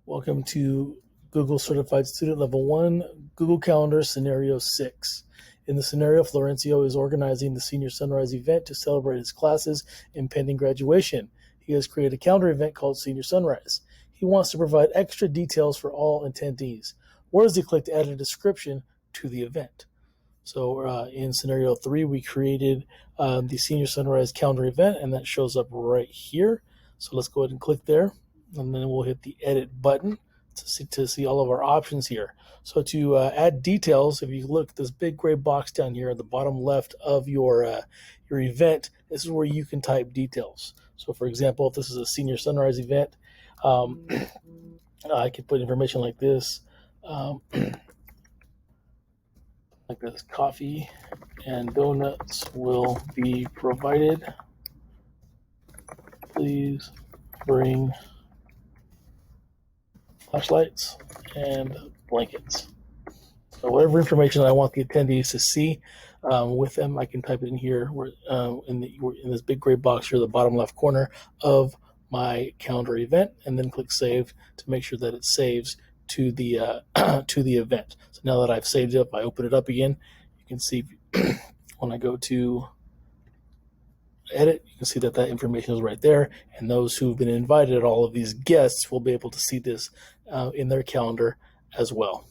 Welcome to Google Certified Student Level 1, Google Calendar Scenario 6. In the scenario, Florencio is organizing the Senior Sunrise event to celebrate his class's impending graduation. He has created a calendar event called Senior Sunrise. He wants to provide extra details for all attendees. Where does he click to add a description to the event? So in scenario 3, we created the Senior Sunrise calendar event, and that shows up right here. So let's go ahead and click there, and then we'll hit the edit button to see all of our options here. So to add details, if you look at this big gray box down here at the bottom left of your event, this is where you can type details. So for example, if this is a Senior Sunrise event, I could put information like this. Like this, coffee and donuts will be provided. Please bring flashlights and blankets. So whatever information I want the attendees to see with them, I can type it in here in this big gray box here at the bottom left corner of my calendar event, and then click save to make sure that it saves to the to the event. So now that I've saved it, if I open it up again, you can see when I go to edit, you can see that information is right there, and those who've been invited, all of these guests, will be able to see this in their calendar as well.